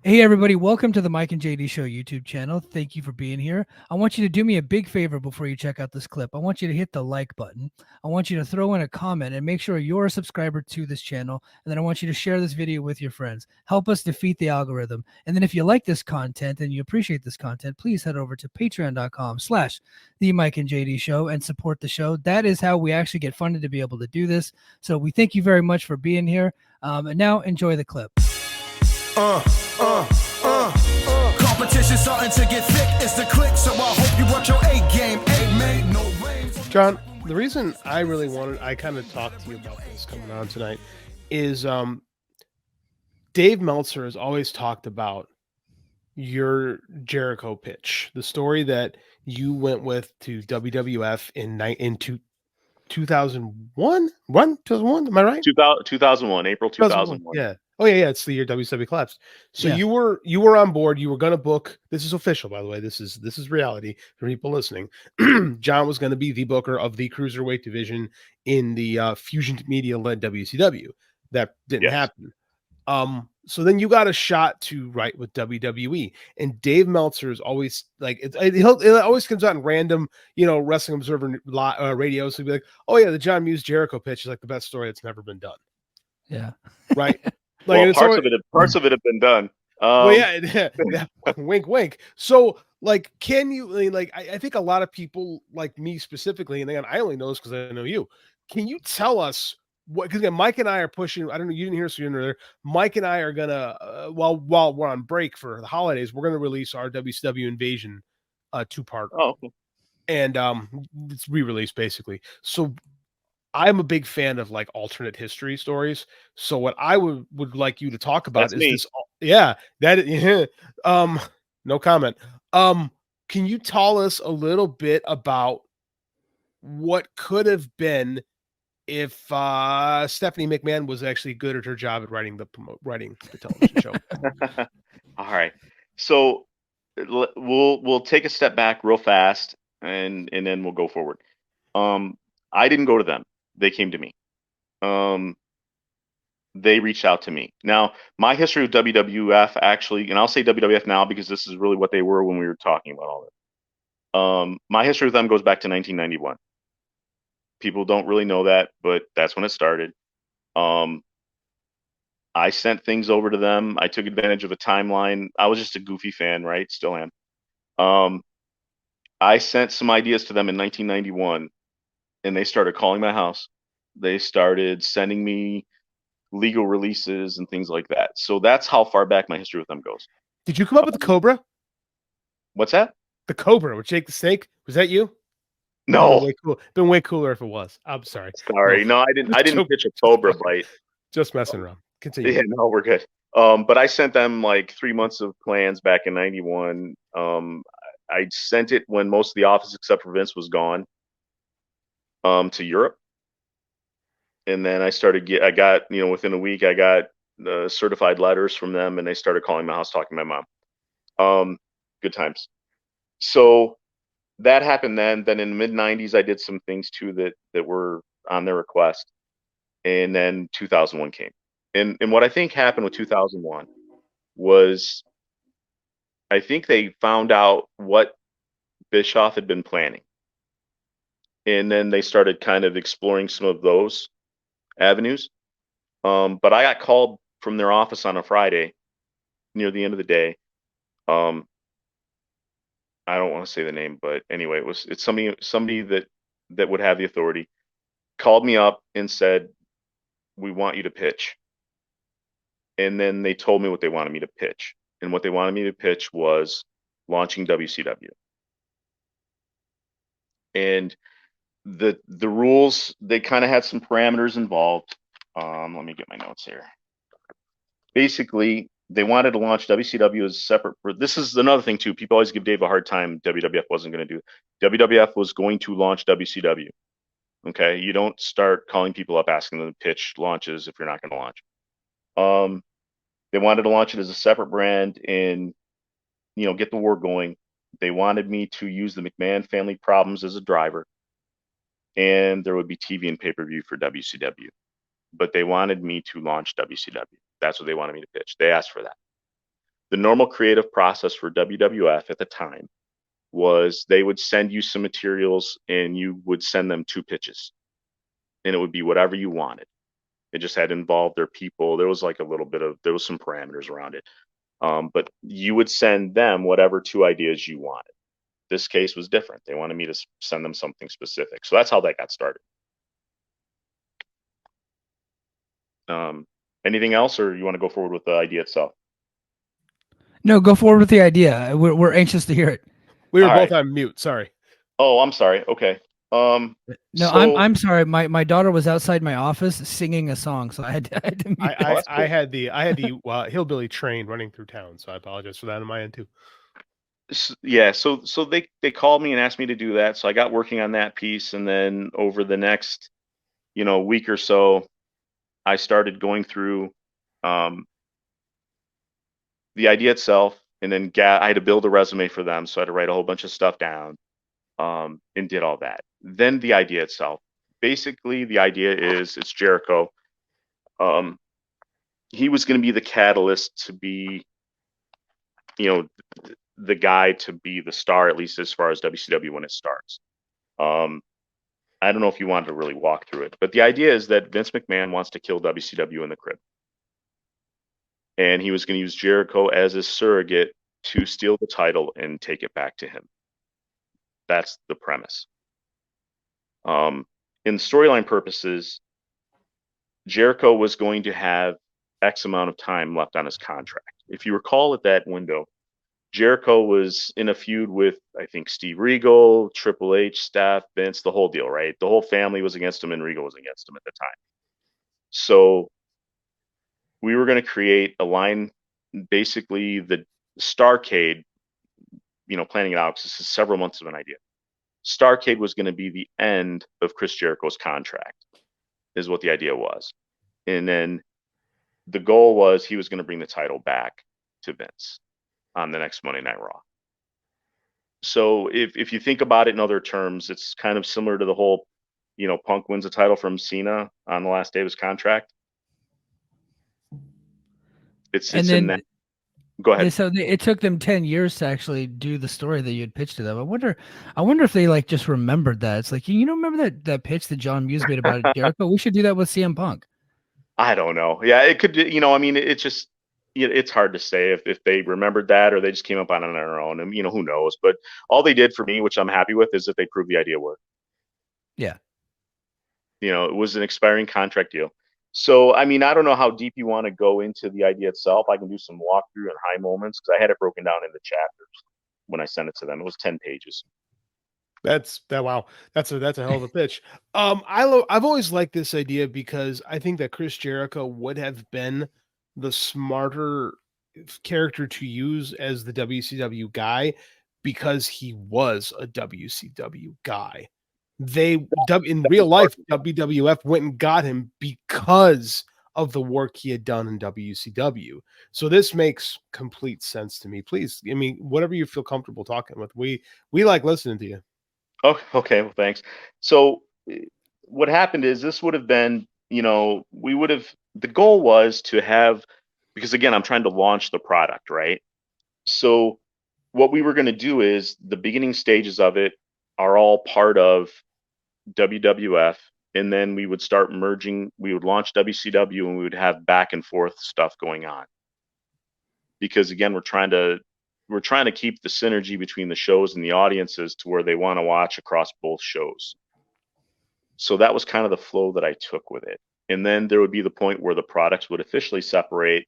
Hey everybody, welcome to the Mike and JD Show YouTube channel. Thank you for being here. I want you to do me a big favor before you check out this clip. I want you to hit the like button. I want you to throw in a comment and make sure you're a subscriber to this channel. And then I want you to share this video with your friends. Help us defeat the algorithm. And then if you like this content and you appreciate this content, please head over to patreon.com/, the Mike and JD Show and support the show. That is how we actually get funded to be able to do this. So we thank you very much for being here. And now enjoy the clip. Uh, uh, Competition starting to get thick. It's the click, so I hope you watch your A game. Ain't made no rain. John, the reason I kind of talked to you about this coming on tonight is Dave Meltzer has always talked about your Jericho pitch, the story that you went with to WWF in 2001? 2001? Am I right? 2001, April 2001. Yeah. Oh yeah, it's the year WCW collapsed. So Yeah. you were on board. You were going to book. This is official, by the way. This is reality for people listening. John was going to be the booker of the cruiserweight division in the Fusion Media led WCW. That didn't happen. So then you got a shot to write with WWE, and Dave Meltzer is always like it always comes out in random, Wrestling Observer radio. So he'll be like, "Oh yeah, the John Muse Jericho pitch is like the best story that's never been done." Yeah. Right. Well, parts of it have been done. Well, yeah, wink, wink. So, like, can you, I think a lot of people, like me specifically, and again, I only know this because I know you. Can you tell us what? Because again, Mike and I are pushing. I don't know. You didn't hear us there. Mike and I are gonna, while we're on break for the holidays, we're gonna release our WCW Invasion 2-part. Oh, okay. And it's re-released basically. So I'm a big fan of like alternate history stories. So what I would like you to talk about That's is me. this. Yeah, no comment. Can you tell us a little bit about what could have been if Stephanie McMahon was actually good at her job at writing the television show? All right. So we'll take a step back real fast and then we'll go forward. I didn't go to them. They came to me. They reached out to me. Now, my history with WWF actually, and I'll say WWF now because this is really what they were when we were talking about all this. My history with them goes back to 1991. People don't really know that, but that's when it started. I sent things over to them. I took advantage of a timeline. I was just a goofy fan, right? Still am. I sent some ideas to them in 1991, and they started calling my house. They started sending me legal releases and things like that. So that's how far back my history with them goes. Did you come up with the Cobra? What's that? The Cobra with Jake the Snake? Was that you? No. Been way cooler if it was. I'm sorry. Sorry. No, I didn't pitch a Cobra bite. Just messing around. Continue. Yeah, no, we're good. But I sent them like 3 months of plans back in 91. I sent it when most of the office except for Vince was gone to Europe. And then I got, within a week, I got certified letters from them and they started calling my house, talking to my mom. Good times. So that happened then. Then in the mid 90s, I did some things too that were on their request. And then 2001 came. And what I think happened with 2001 was I think they found out what Bischoff had been planning. And then they started kind of exploring some of those avenues. But I got called from their office on a Friday near the end of the day. I don't want to say the name, but anyway, it's somebody that would have the authority called me up and said, "We want you to pitch." And then they told me what they wanted me to pitch. And what they wanted me to pitch was launching WCW. And the rules, they kind of had some parameters involved. Let me get my notes here. Basically, they wanted to launch WCW as separate. This is another thing too. People always give Dave a hard time. WWF wasn't going to do. WWF was going to launch WCW. Okay, you don't start calling people up asking them to pitch launches if you're not going to launch. They wanted to launch it as a separate brand and get the war going. They wanted me to use the McMahon family problems as a driver, and there would be TV and pay-per-view for WCW. But they wanted me to launch WCW. That's what they wanted me to pitch. They asked for that. The normal creative process for WWF at the time was they would send you some materials and you would send them 2 pitches, and it would be whatever you wanted. It just had to involve their people. There was like there was some parameters around it. But you would send them whatever 2 ideas you wanted. This case was different. They wanted me to send them something specific. So that's how that got started. Anything else, or you want to go forward with the idea itself? No, go forward with the idea. We're anxious to hear it. We were All both right. on mute. Sorry. Oh, I'm sorry. Okay. No, So I'm sorry. My daughter was outside my office singing a song, so I had to mute I that. I had the hillbilly train running through town, so I apologize for that on my end too. yeah, so they called me and asked me to do that. So I got working on that piece, and then over the next, week or so, I started going through the idea itself, and then I had to build a resume for them, so I had to write a whole bunch of stuff down, and did all that. Then the idea itself. Basically, the idea is it's Jericho. He was going to be the catalyst to be, the guy to be the star, at least as far as WCW when it starts. I don't know if you wanted to really walk through it, but the idea is that Vince McMahon wants to kill WCW in the crib. And he was going to use Jericho as a surrogate to steal the title and take it back to him. That's the premise. In storyline purposes, Jericho was going to have X amount of time left on his contract. If you recall at that window, Jericho was in a feud with, I think, Steve Regal, Triple H, Steph, Vince, the whole deal, right? The whole family was against him, and Regal was against him at the time. So we were going to create a line, basically the Starcade, planning it out, because this is several months of an idea. Starcade was going to be the end of Chris Jericho's contract, is what the idea was. And then the goal was he was going to bring the title back to Vince on the next Monday Night Raw. So if you think about it in other terms, it's kind of similar to the whole, Punk wins the title from Cena on the last day of his contract. It's in that. Go ahead. So it took them 10 years to actually do the story that you had pitched to them. I wonder if they just remembered that. It's like, remember that pitch that John Muse made about Jericho? We should do that with CM Punk. I don't know. Yeah, it could, it's just, it's hard to say if they remembered that or they just came up on their own, and who knows. But all they did for me, which I'm happy with, is that they proved the idea worked. Yeah. It was an expiring contract deal. So, I don't know how deep you want to go into the idea itself. I can do some walkthrough and high moments, because I had it broken down into chapters when I sent it to them. It was 10 pages. Wow. That's a hell of a pitch. I've always liked this idea because I think that Chris Jericho would have been the smarter character to use as the WCW guy, because he was a WCW guy. In real life, WWF went and got him because of the work he had done in WCW. So this makes complete sense to me. Please, whatever you feel comfortable talking with, we like listening to you. Oh, okay. Well, thanks. So what happened is this would have been, the goal was to have, because again, I'm trying to launch the product, right? So what we were going to do is the beginning stages of it are all part of WWF, and then we would start merging. We would launch WCW, and we would have back and forth stuff going on. Because again, we're trying to keep the synergy between the shows and the audiences to where they want to watch across both shows. So that was kind of the flow that I took with it. And then there would be the point where the products would officially separate,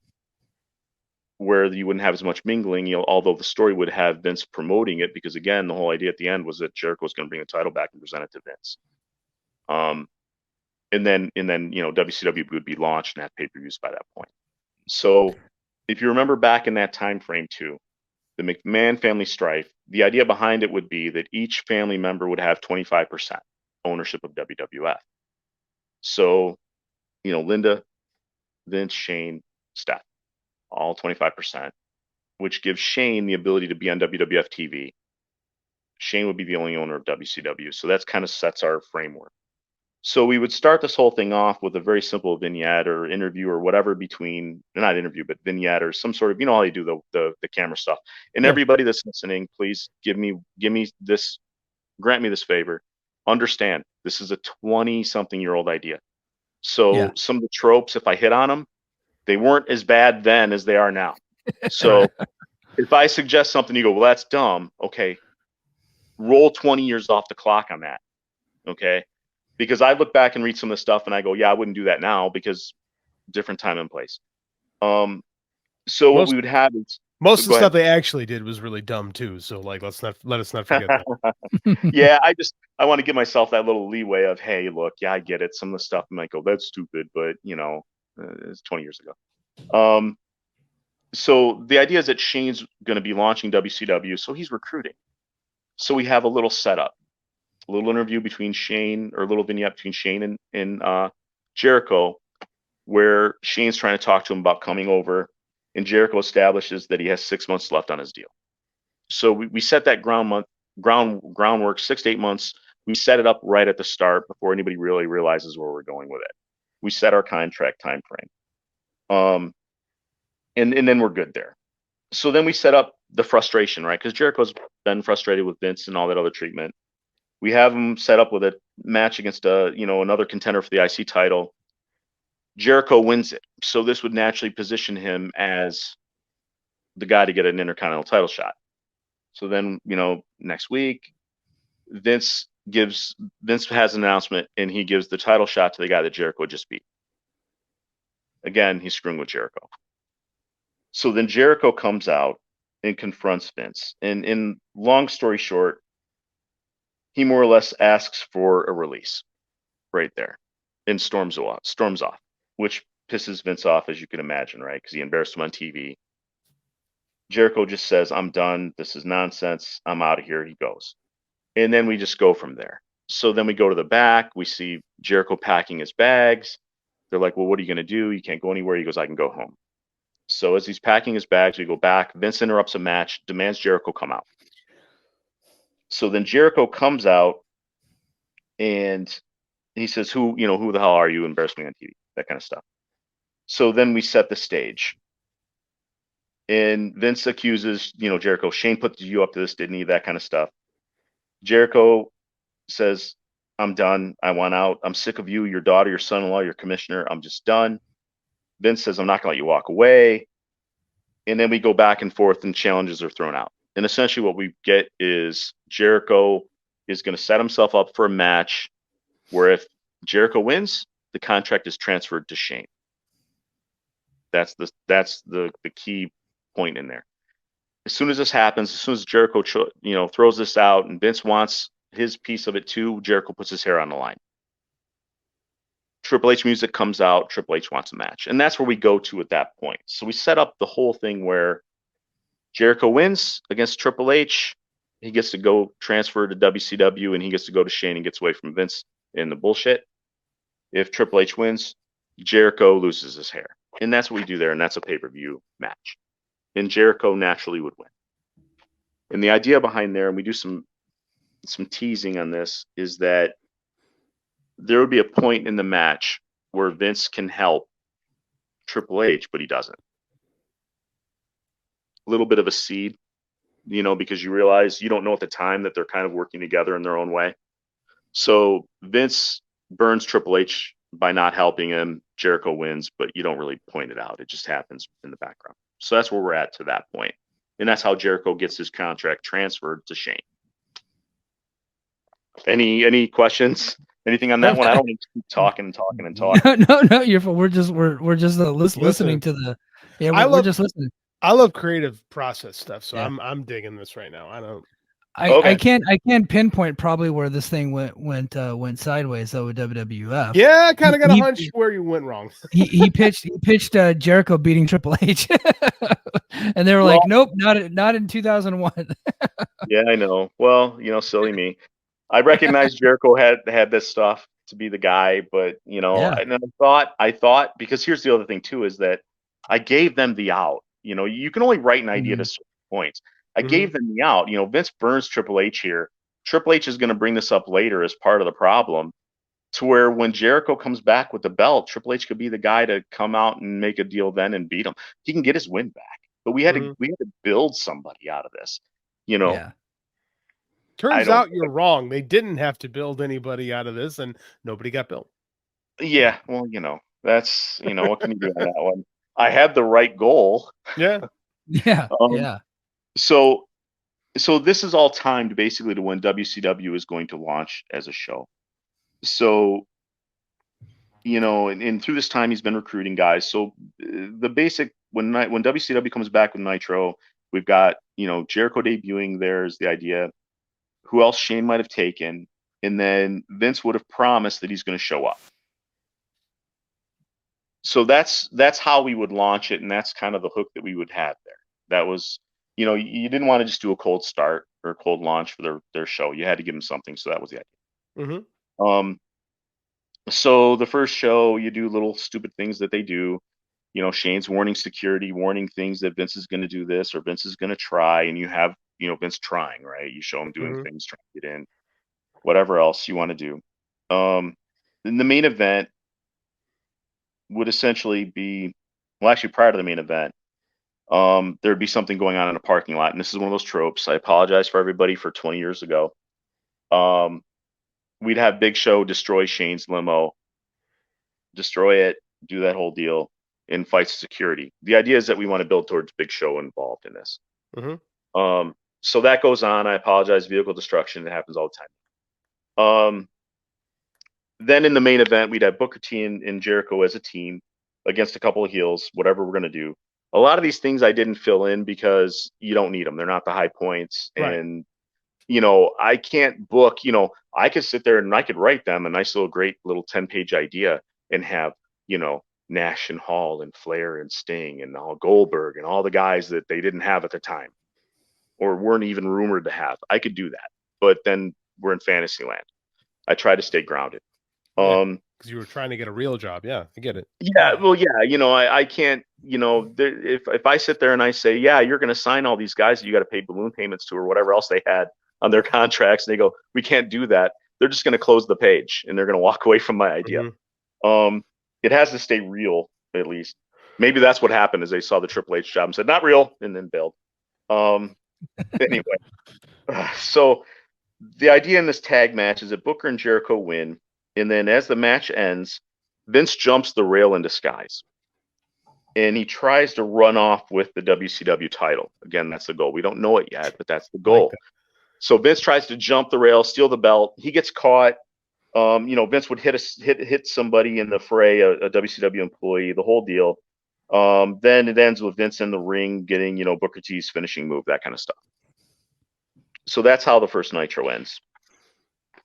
where you wouldn't have as much mingling, although the story would have Vince promoting it, because again, the whole idea at the end was that Jericho was going to bring the title back and present it to Vince. And then WCW would be launched and have pay-per-views by that point. So if you remember back in that time frame too, the McMahon family strife, the idea behind it would be that each family member would have 25% ownership of WWF. So, Linda, Vince, Shane, Steph, all 25%, which gives Shane the ability to be on WWF TV. Shane would be the only owner of WCW. So that's kind of sets our framework. So we would start this whole thing off with a very simple vignette or interview or whatever between, not interview, but vignette or some sort of, you know how you do the camera stuff. And Yeah. everybody that's listening, please give me this, grant me this favor. Understand, this is a 20-something-year-old idea. So Yeah. some of the tropes, if I hit on them, they weren't as bad then as they are now. So if I suggest something, you go, well, that's dumb. Okay. Roll 20 years off the clock on that. Okay. Because I look back and read some of the stuff and I go, yeah, I wouldn't do that now because different time and place. So what we would have is most of the go stuff ahead. they actually did was really dumb too. So like, let us not forget that. Yeah, I want to give myself that little leeway of, hey, look, yeah, I get it. Some of the stuff I might go, that's stupid, but you know, it's 20 years ago. So the idea is that Shane's going to be launching WCW, so he's recruiting. So we have a little setup, a little interview between Shane, or a little vignette between Shane and Jericho, where Shane's trying to talk to him about coming over, and Jericho establishes that he has 6 months left on his deal. So we set that groundwork 6 to 8 months. We set it up right at the start before anybody really realizes where we're going with it. We set our contract time frame. And then we're good there. So then we set up the frustration, right? Because Jericho's been frustrated with Vince and all that other treatment. We have him set up with a match against another contender for the IC title. Jericho wins it. So this would naturally position him as the guy to get an Intercontinental title shot. So then, next week, Vince has an announcement and he gives the title shot to the guy that Jericho just beat. Again, he's screwing with Jericho. So then Jericho comes out and confronts Vince. And in long story short, he more or less asks for a release right there and storms off, which pisses Vince off, as you can imagine, right? Because he embarrassed him on TV. Jericho just says, I'm done. This is nonsense. I'm out of here. He goes. And then we just go from there. So then we go to the back. We see Jericho packing his bags. They're like, well, what are you going to do? You can't go anywhere. He goes, I can go home. So as he's packing his bags, we go back. Vince interrupts a match, demands Jericho come out. So then Jericho comes out and he says, who the hell are you? Embarrass me on TV, that kind of stuff. So then we set the stage. And Vince accuses, Jericho, Shane put you up to this, didn't he? That kind of stuff. Jericho says, I'm done. I want out. I'm sick of you, your daughter, your son-in-law, your commissioner. I'm just done. Vince says, I'm not going to let you walk away. And then we go back and forth and challenges are thrown out. And essentially what we get is Jericho is going to set himself up for a match where if Jericho wins, the contract is transferred to Shane. That's the key point in there. As soon as this happens, as soon as Jericho throws this out and Vince wants his piece of it too, Jericho puts his hair on the line. Triple H music comes out, Triple H wants a match. And that's where we go to at that point. So we set up the whole thing where Jericho wins against Triple H. He gets to go transfer to WCW and he gets to go to Shane and gets away from Vince in the bullshit. If Triple H wins, Jericho loses his hair. And that's what we do there. And that's a pay-per-view match. And Jericho naturally would win. And the idea behind there, and we do some teasing on this, is that there would be a point in the match where Vince can help Triple H, but he doesn't. A little bit of a seed, because you realize you don't know at the time that they're kind of working together in their own way. So Vince burns Triple H by not helping him. Jericho wins, but you don't really point it out. It just happens in the background. So that's where we're at to that point. And that's how Jericho gets his contract transferred to Shane. Any questions? Anything on that one? I don't need to keep talking. No, you're fine. We're just listening to the. Yeah, we're just listening. I love creative process stuff, so Yeah. I'm digging this right now. I can't pinpoint probably where this thing went sideways though with WWF. Yeah, I kind of got a hunch where you went wrong. he pitched Jericho beating Triple H, and they were like, nope, not in 2001. Yeah, I know. Well, silly me. I recognize Jericho had this stuff to be the guy, but and I thought because here's the other thing too is that I gave them the out. You can only write an idea to certain points. I gave them the out. Vince burns Triple H here. Triple H is going to bring this up later as part of the problem. to where when Jericho comes back with the belt, Triple H could be the guy to come out and make a deal then and beat him. He can get his win back. But we had to build somebody out of this. You know, Yeah. Turns out you're wrong. They didn't have to build anybody out of this, and nobody got built. Yeah, well, you know, that's, you know, what can you do on that one? I had the right goal. Yeah. Yeah. Yeah. So this is all timed basically to when WCW is going to launch as a show. So, you know, and through this time he's been recruiting guys. So the basic when WCW comes back with Nitro, we've got, you know, Jericho debuting. There's the idea. Who else Shane might have taken, and then Vince would have promised that he's going to show up. So that's how we would launch it, and that's kind of the hook that we would have there. That was, you know, you didn't want to just do a cold start or a cold launch for their show. You had to give them something. So that was the idea. So the first show, you do little stupid things that they do. You know, Shane's warning security, warning things that Vince is going to do this or Vince is going to try, and you have, you know, Vince trying, right? You show him doing things, trying to get in, whatever else you want to do. Then the main event would essentially be, well, actually prior to the main event, there'd be something going on in a parking lot. And this is one of those tropes. I apologize for everybody for 20 years ago. We'd have Big Show destroy Shane's limo, destroy it, do that whole deal, and fight security. The idea is that we want to build towards Big Show involved in this. So that goes on. I apologize. Vehicle destruction. It happens all the time. Then in the main event, we'd have Booker T and Jericho as a team against a couple of heels, whatever we're going to do. A lot of these things I didn't fill in because you don't need them. They're not the high points. Right. And, you know, I can't book, you know, I could sit there and I could write them a nice little great little 10-page idea and have, you know, Nash and Hall and Flair and Sting and all Goldberg and all the guys that they didn't have at the time or weren't even rumored to have. I could do that. But then we're in fantasy land. I try to stay grounded. Because you were trying to get a real job. Yeah, I get it. Yeah, well, yeah, you know, I can't, you know, if I sit there and I say, yeah, you're going to sign all these guys that you got to pay balloon payments to or whatever else they had on their contracts, and they go, we can't do that. They're just going to close the page and they're going to walk away from my idea. It has to stay real, at least. Maybe that's what happened is they saw the Triple H job and said, not real, and then bailed. Anyway, so the idea in this tag match is that Booker and Jericho win. And then as the match ends, Vince jumps the rail in disguise. And he tries to run off with the WCW title. Again, that's the goal. We don't know it yet, but that's the goal. Like so Vince tries to jump the rail, steal the belt. He gets caught. You know, Vince would hit somebody in the fray, a WCW employee, the whole deal. Then it ends with Vince in the ring getting, you know, Booker T's finishing move, that kind of stuff. So that's how the first Nitro ends.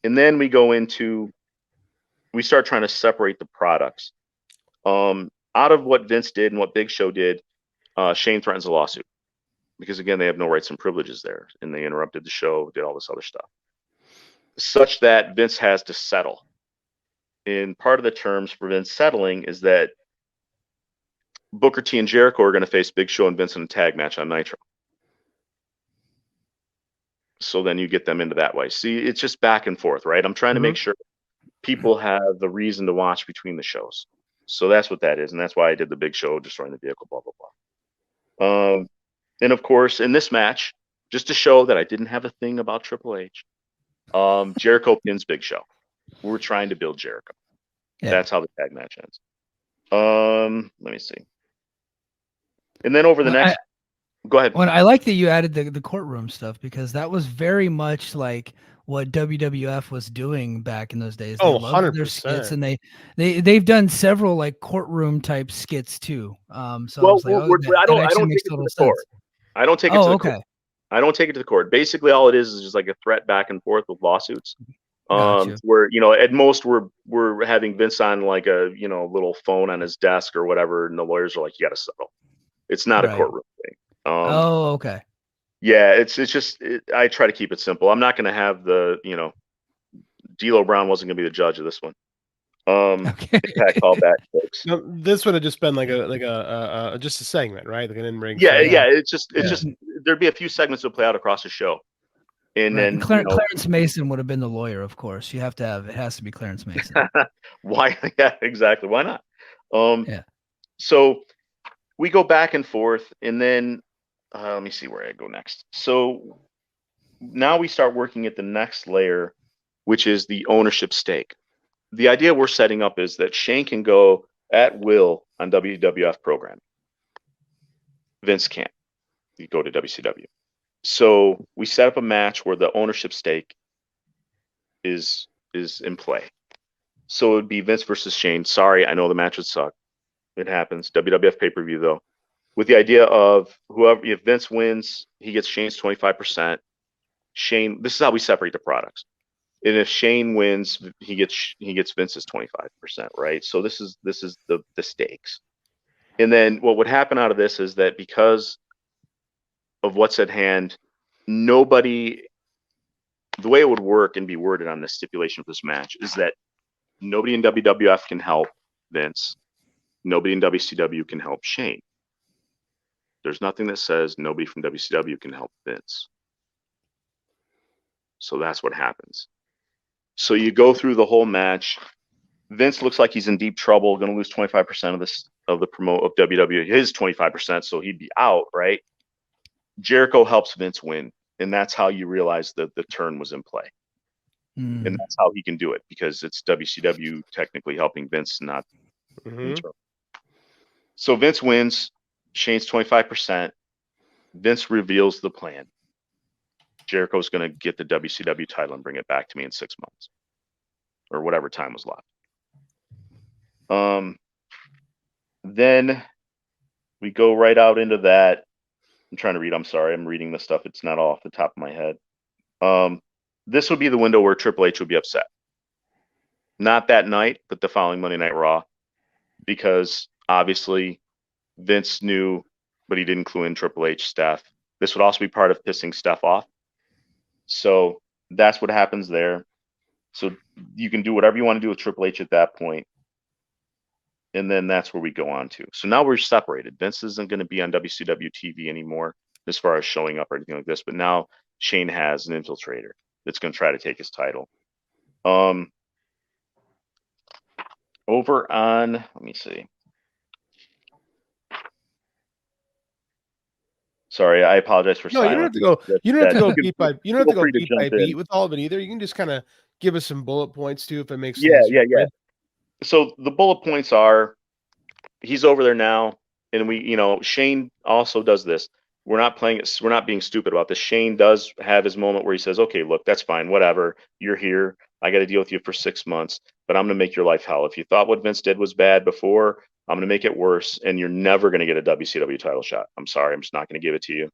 And then we start trying to separate the products. Out of what Vince did and what Big Show did, Shane threatens a lawsuit because, again, they have no rights and privileges there, and they interrupted the show, did all this other stuff, such that Vince has to settle. And part of the terms for Vince settling is that Booker T and Jericho are going to face Big Show and Vince in a tag match on Nitro. So then you get them into that way. See, it's just back and forth, right? I'm trying to make sure people have the reason to watch between the shows. So that's what that is. And that's why I did the Big Show, destroying the vehicle, blah, blah, blah. And of course, in this match, just to show that I didn't have a thing about Triple H, Jericho pins Big Show. We're trying to build Jericho. Yeah. That's how the tag match ends. Let me see. And then over the next, go ahead. Well, I like that you added the courtroom stuff because that was very much like what WWF was doing back in those days. They 100%. Their skits, and they've done several like courtroom type skits too. So well, I don't take it to the court. I don't take it to the court. I don't take it to the court. Basically, all it is just like a threat back and forth with lawsuits. Where, you know, at most we're having Vince on like a, you know, little phone on his desk or whatever, and the lawyers are like, you got to settle. It's not a courtroom thing. Okay. Yeah, it's just I try to keep it simple. I'm not going to have the, you know, D'Lo Brown wasn't going to be the judge of this one. Impact callback, folks. No, this would have just been like a just a segment, right? Like an in-ring. Yeah. It's just there'd be a few segments that play out across the show, And Right. then And Clarence Mason would have been the lawyer, of course. You have to have, it has to be Clarence Mason. why? Yeah, exactly. Why not? Yeah. So we go back and forth, and then let me see where I go next. So now we start working at the next layer, which is the ownership stake. The idea we're setting up is that Shane can go at will on WWF programming. Vince can't. You go to WCW. So we set up a match where the ownership stake is in play. So it would be Vince versus Shane. Sorry, I know the match would suck. It happens. WWF pay-per-view though. With the idea of whoever, if Vince wins, he gets Shane's 25%. Shane, this is how we separate the products. And if Shane wins, he gets Vince's 25%, right? So this is the stakes. And then what would happen out of this is that because of what's at hand, nobody, the way it would work and be worded on this stipulation for this match is that nobody in WWF can help Vince. Nobody in WCW can help Shane. There's nothing that says nobody from WCW can help Vince. So that's what happens. So you go through the whole match. Vince looks like he's in deep trouble, going to lose 25% of this of the promote of WWE, his 25%, so he'd be out, right? Jericho helps Vince win, and that's how you realize that the turn was in play. And that's how he can do it, because it's WCW technically helping Vince, not So Vince wins, Shane's 25%. Vince reveals the plan. Jericho's going to get the WCW title and bring it back to me in 6 months, or whatever time was left. Then we go right out into that. I'm trying to read. I'm sorry. I'm reading this stuff. It's not off the top of my head. This would be the window where Triple H would be upset. Not that night, but the following Monday Night Raw, because obviously Vince knew, but he didn't clue in Triple H, Steph. This would also be part of pissing Steph off. So that's what happens there. So you can do whatever you want to do with Triple H at that point. And then that's where we go on to. So now we're separated. Vince isn't going to be on WCW TV anymore as far as showing up or anything like this. But now Shane has an infiltrator that's going to try to take his title. Over on, let me see. Sorry, I apologize for silence. You don't have to go. You don't have to go beat by. You don't have to go free to beat by jump in. beat with all of it either. You can just kind of give us some bullet points too, if it makes Yeah, sense. yeah. So the bullet points are, he's over there now, and we, Shane also does this. We're not playing it. We're not being stupid about this. Shane does have his moment where he says, "Okay, look, that's fine. Whatever. You're here. I got to deal with you for 6 months, but I'm going to make your life hell. If you thought what Vince did was bad before, I'm going to make it worse, and you're never going to get a WCW title shot. I'm sorry. I'm just not going to give it to you.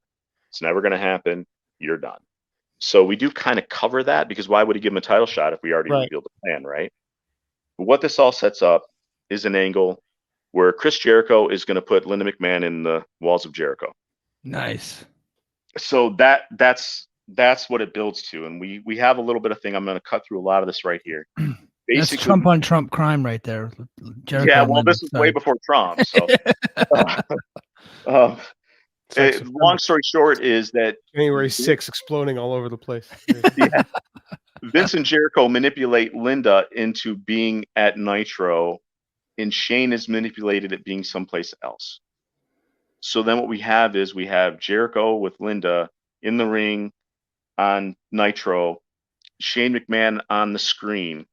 It's never going to happen. You're done." So we do kind of cover that, because why would he give him a title shot if we already revealed the plan, right? But what this all sets up is an angle where Chris Jericho is going to put Linda McMahon in the walls of Jericho. Nice. So that's what it builds to, and we have a little bit of thing. I'm going to cut through a lot of this right here. That's Trump on Trump crime right there. Jericho, yeah, well, this is way before Trump. So, long story short is that January 6th exploding all over the place. Yeah. Vince and Jericho manipulate Linda into being at Nitro, and Shane is manipulated at being someplace else. So then what we have is Jericho with Linda in the ring on Nitro, Shane McMahon on the screen.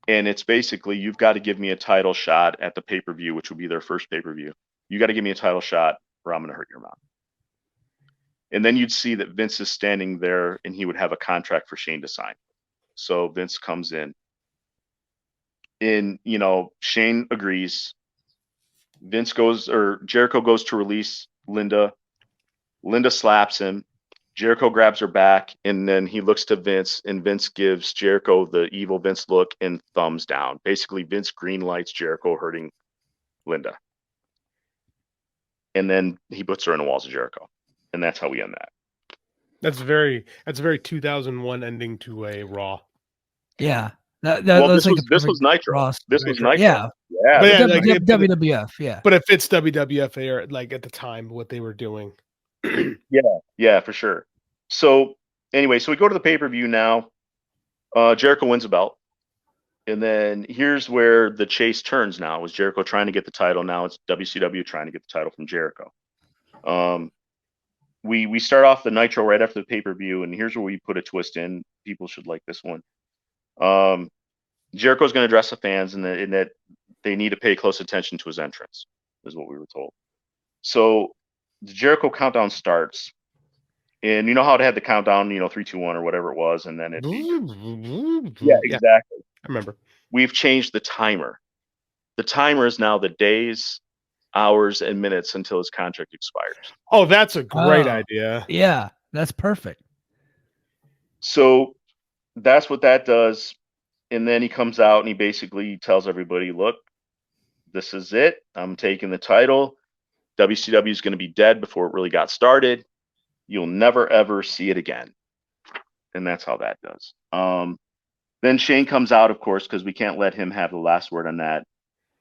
And it's basically, you've got to give me a title shot at the pay-per-view, which will be their first pay-per-view. You got to give me a title shot or I'm going to hurt your mom. And then you'd see that Vince is standing there, and he would have a contract for Shane to sign. So Vince comes in. And, Shane agrees. Jericho goes to release Linda. Linda slaps him. Jericho grabs her back, and then he looks to Vince, and Vince gives Jericho the evil Vince look and thumbs down. Basically, Vince greenlights Jericho hurting Linda. And then he puts her in the walls of Jericho. And that's how we end that. That's a very 2001 ending to a Raw. Yeah. This was Nitro. This was Nitro. Yeah. Yeah. WWF. Yeah. But it fits WWF era, like at the time, what they were doing. Yeah, for sure. So anyway, so we go to the pay-per-view now. Jericho wins a belt. And then here's where the chase turns now. It was Jericho trying to get the title. Now it's WCW trying to get the title from Jericho. We start off the Nitro right after the pay-per-view, and here's where we put a twist in. People should like this one. Jericho's going to address the fans, and that they need to pay close attention to his entrance, is what we were told. So the Jericho countdown starts, and you know how it had the countdown, 3, 2, 1, or whatever it was, and then yeah, exactly. I remember. We've changed the timer. The timer is now the days, hours, and minutes until his contract expires. Oh, that's a great idea. Yeah, that's perfect. So that's what that does. And then he comes out and he basically tells everybody, look, this is it. I'm taking the title. WCW is going to be dead before it really got started. You'll never, ever see it again. And that's how that does. Then Shane comes out, of course, because we can't let him have the last word on that.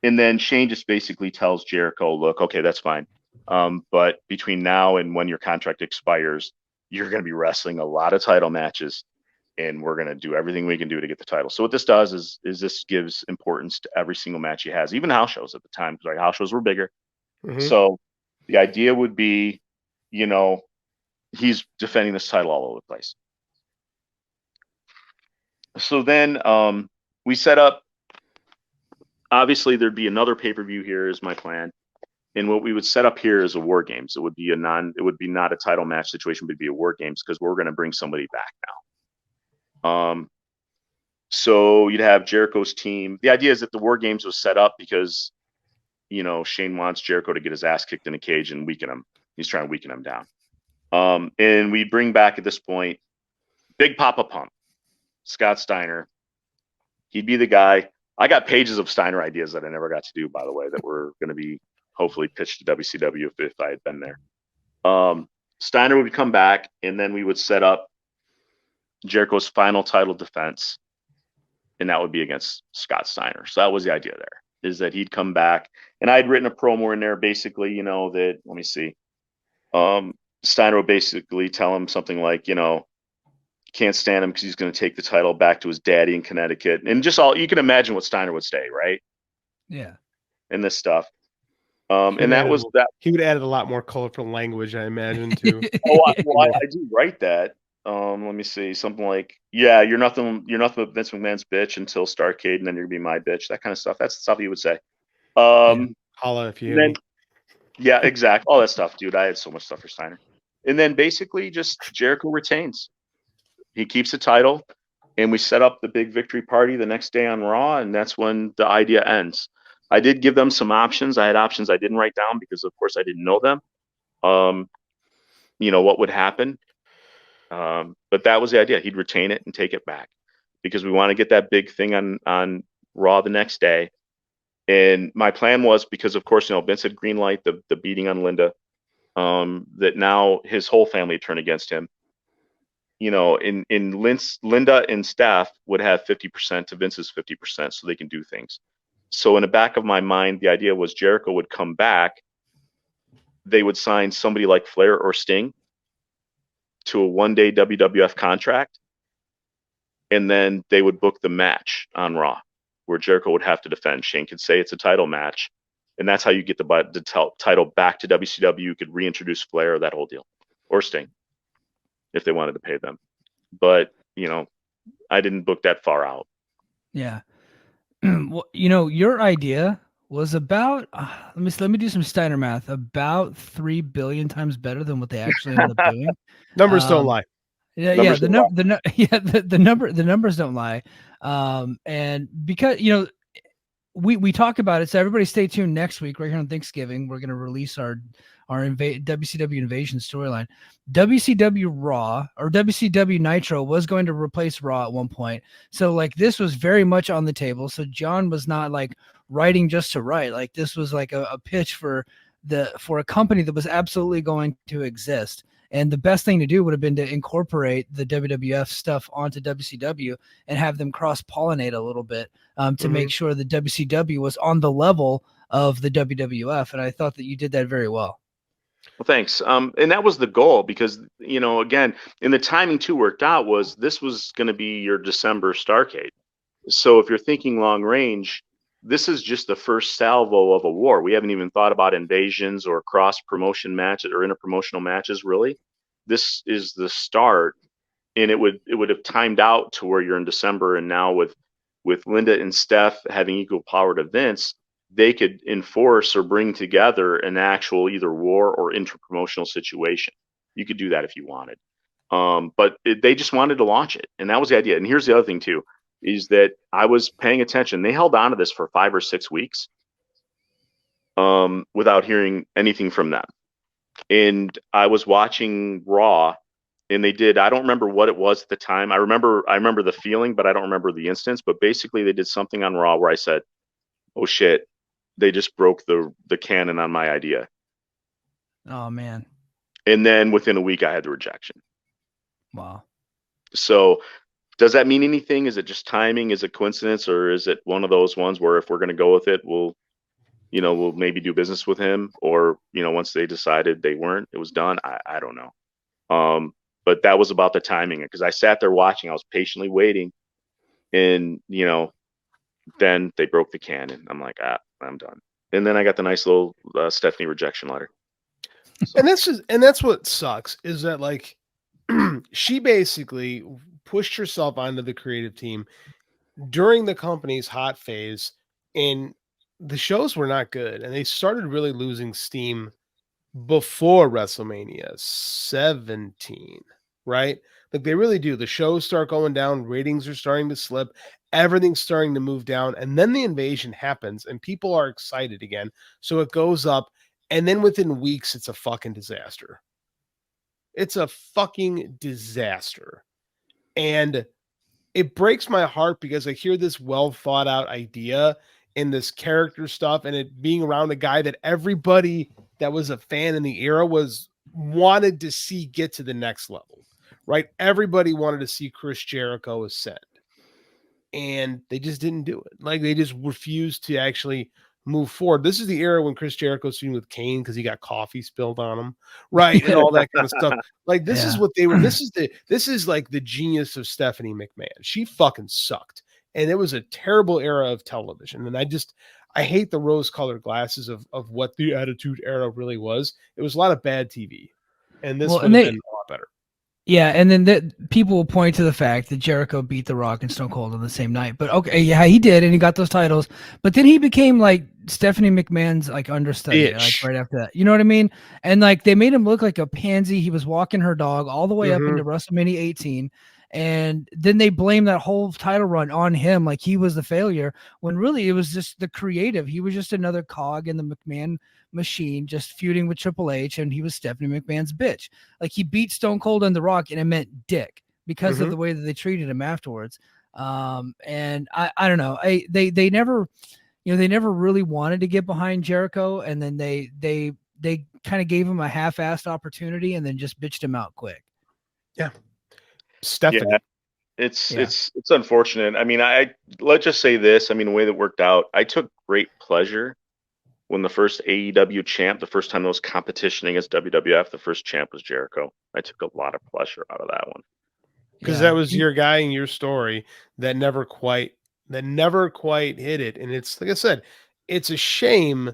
And then Shane just basically tells Jericho, look, okay, that's fine. But between now and when your contract expires, you're going to be wrestling a lot of title matches, and we're going to do everything we can do to get the title. So what this does is this gives importance to every single match he has, even house shows at the time, because house shows were bigger. Mm-hmm. So the idea would be, he's defending this title all over the place. So then we set up, obviously there'd be another pay-per-view here is my plan. And what we would set up here is a War Games. It would be not a title match situation, but it'd be a War Games because we're going to bring somebody back now. So you'd have Jericho's team. The idea is that the War Games was set up because, Shane wants Jericho to get his ass kicked in a cage and weaken him. He's trying to weaken him down. And we bring back at this point, Big Papa Pump, Scott Steiner. He'd be the guy. I got pages of Steiner ideas that I never got to do, by the way, that were going to be hopefully pitched to WCW if I had been there. Steiner would come back, and then we would set up Jericho's final title defense, and that would be against Scott Steiner. So that was the idea there, is that he'd come back. And I'd written a promo in there basically, that, let me see. Steiner would basically tell him something like, can't stand him because he's going to take the title back to his daddy in Connecticut. And just you can imagine what Steiner would say, right? Yeah. And this stuff. And that was that. He would add a lot more colorful language, I imagine, too. I do write that. Let me see. Something like, yeah, you're nothing but Vince McMahon's bitch until Starrcade, and then you're going to be my bitch. That kind of stuff. That's the stuff he would say. Holla if you hear me. Yeah, exactly. All that stuff, dude. I had so much stuff for Steiner. And then basically just Jericho retains. He keeps the title, and we set up the big victory party the next day on Raw, and that's when the idea ends. I did give them some options. I had options I didn't write down because, of course, I didn't know them. What would happen. But that was the idea. He'd retain it and take it back because we want to get that big thing on Raw the next day. And my plan was because, of course, Vince had greenlight the beating on Linda, that now his whole family turned against him. Linda and staff would have 50% to Vince's 50% so they can do things. So in the back of my mind, the idea was Jericho would come back. They would sign somebody like Flair or Sting to a one-day WWF contract. And then they would book the match on Raw where Jericho would have to defend. Shane could say it's a title match. And that's how you get the title back to WCW. You could reintroduce Flair, that whole deal, or Sting if they wanted to pay them. But, I didn't book that far out. Yeah. Well, your idea was about, let me do some Steiner math, about 3 billion times better than what they actually ended up doing. Numbers don't lie. Yeah, the numbers don't lie. And because, we talk about it, so everybody stay tuned next week right here on Thanksgiving. We're going to release our WCW Invasion storyline. WCW Raw or WCW Nitro was going to replace Raw at one point. So this was very much on the table. So John was not writing just to write. This was a pitch for a company that was absolutely going to exist. And the best thing to do would have been to incorporate the WWF stuff onto WCW and have them cross-pollinate a little bit to make sure that WCW was on the level of the WWF. And I thought that you did that very well. Well, thanks. And that was the goal because, again, and the timing too worked out was this was going to be your December Starrcade. So if you're thinking long range, this is just the first salvo of a war. We haven't even thought about invasions or cross promotion matches or interpromotional matches, really. This is the start, and it would have timed out to where you're in December, and now with Linda and Steph having equal powered events, they could enforce or bring together an actual either war or interpromotional situation. You could do that if you wanted. But they just wanted to launch it, and that was the idea. And here's the other thing too, is that I was paying attention. They held on to this for 5 or 6 weeks without hearing anything from them. And I was watching Raw, and they did, I don't remember what it was at the time. I remember the feeling, but I don't remember the instance. But basically they did something on Raw where I said, oh shit, they just broke the canon on my idea. Oh man. And then within a week I had the rejection. Wow. So does that mean anything? Is it just timing? Is it coincidence? Or is it one of those ones where if we're going to go with it, we'll maybe do business with him? Or, once they decided they weren't, it was done. I don't know. But that was about the timing, because I sat there watching, I was patiently waiting, and, then they broke the canon. I'm like, I'm done. And then I got the nice little Stephanie rejection letter. And that's what sucks, is that like she basically pushed herself onto the creative team during the company's hot phase, and the shows were not good, and they started really losing steam before WrestleMania 17, right? Like they really do. The shows start going down, ratings are starting to slip, everything's starting to move down, and then the invasion happens and people are excited again. So it goes up, and then within weeks it's a fucking disaster. It's a fucking disaster. And it breaks my heart because I hear this well thought out idea and this character stuff, and it being around a guy that everybody that was a fan in the era wanted to see get to the next level, right? Everybody wanted to see Chris Jericho ascend, and they just didn't do it. Like they just refused to actually move forward. This is the era when Chris Jericho's feuding with Kane because he got coffee spilled on him, right? And all that kind of stuff. Like this is what they were. This is like the genius of Stephanie McMahon. She fucking sucked. And it was a terrible era of television. And I hate the rose-colored glasses of what the Attitude Era really was. It was a lot of bad TV. And this would have been a lot better. Yeah, and then people will point to the fact that Jericho beat The Rock and Stone Cold on the same night. But okay, yeah, he did, and he got those titles. But then he became like Stephanie McMahon's like understudy, like right after that. You know what I mean? And like they made him look like a pansy. He was walking her dog all the way up into WrestleMania 18. And then they blame that whole title run on him, like he was the failure, when really it was just the creative. He was just another cog in the McMahon machine, just feuding with Triple H, and he was Stephanie McMahon's bitch. Like he beat Stone Cold and The Rock, and it meant dick because of the way that they treated him afterwards. And I don't know. They never, they never really wanted to get behind Jericho, and then they kind of gave him a half-assed opportunity and then just bitched him out quick. Yeah. Stephanie. Yeah, it's unfortunate. I mean, let's just say this. I mean, the way that worked out, I took great pleasure when the first AEW champ, the first time there was competition against WWF, the first champ was Jericho. I took a lot of pleasure out of that one. Because that was your guy in your story that never quite hit it. And it's like I said, it's a shame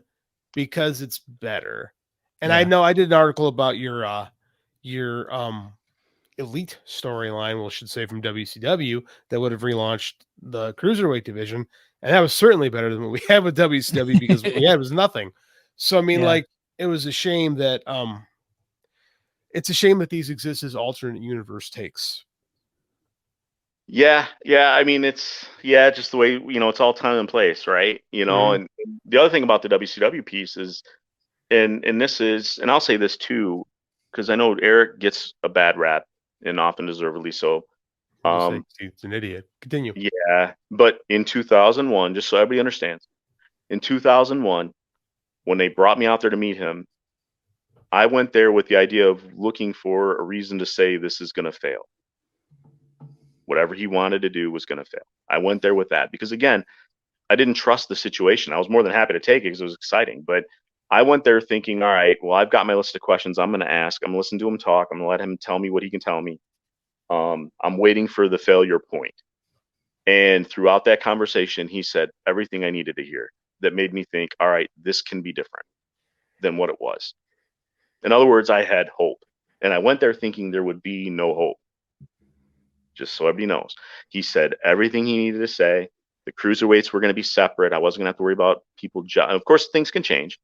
because it's better. And I know I did an article about your elite storyline, we should say, from WCW that would have relaunched the cruiserweight division, and that was certainly better than what we had with WCW because what we had was nothing. So I mean, like, it was a shame that it's a shame that these exist as alternate universe takes. Yeah. I mean, it's just the way, it's all time and place, right? And the other thing about the WCW piece is, and this is, and I'll say this too, because I know Eric gets a bad rap, and often deservedly so. He's an idiot. Continue. Yeah, but in 2001, just so everybody understands, in 2001, when they brought me out there to meet him, I went there with the idea of looking for a reason to say this is going to fail. Whatever he wanted to do was going to fail. I went there with that because, again, I didn't trust the situation. I was more than happy to take it because it was exciting, but I went there thinking, all right, well, I've got my list of questions I'm going to ask. I'm going to listen to him talk. I'm going to let him tell me what he can tell me. I'm waiting for the failure point. And throughout that conversation, he said everything I needed to hear that made me think, all right, this can be different than what it was. In other words, I had hope. And I went there thinking there would be no hope. Just so everybody knows. He said everything he needed to say. The cruiserweights were going to be separate. I wasn't going to have to worry about people. Of course, things can change.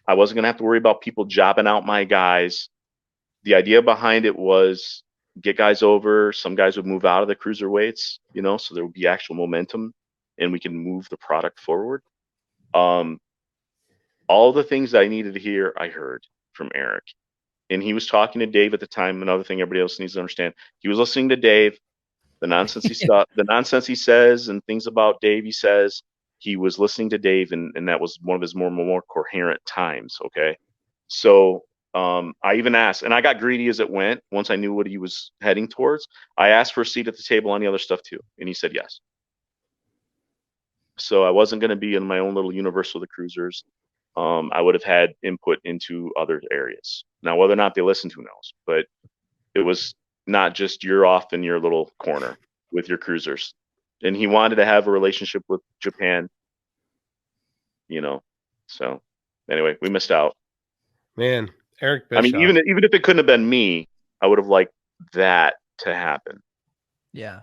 I wasn't going to have to worry about people jobbing out my guys. The idea behind it was get guys over. Some guys would move out of the cruiserweights, you know, so there would be actual momentum and we can move the product forward. All the things that I needed to hear, I heard from Eric. And he was talking to Dave at the time. Another thing everybody else needs to understand, he was listening to Dave. The nonsense he stuff, the nonsense he says and things about Dave he says, he was listening to Dave, and that was one of his more coherent times. Okay. So I even asked, and I got greedy as it went. Once I knew what he was heading towards, I asked for a seat at the table on the other stuff too. And he said yes. So I wasn't going to be in my own little universe of the cruisers. I would have had input into other areas. Now, whether or not they listened, who knows, but it was not just you're off in your little corner with your cruisers. And he wanted to have a relationship with Japan, you know. So anyway, we missed out. Man, Eric Bischoff. I mean, even if it couldn't have been me, I would have liked that to happen. Yeah.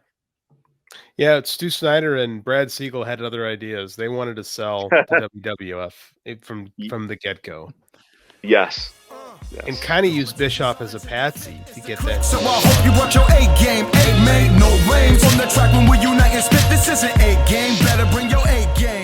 Yeah, Stu Snyder and Brad Siegel had other ideas. They wanted to sell the WWF from the get-go. Yes. And kind of use Bischoff as a patsy to get that. So I hope you brought your A game. A made no rain from the track when we unite and spit. This isn't A game. Better bring your A game.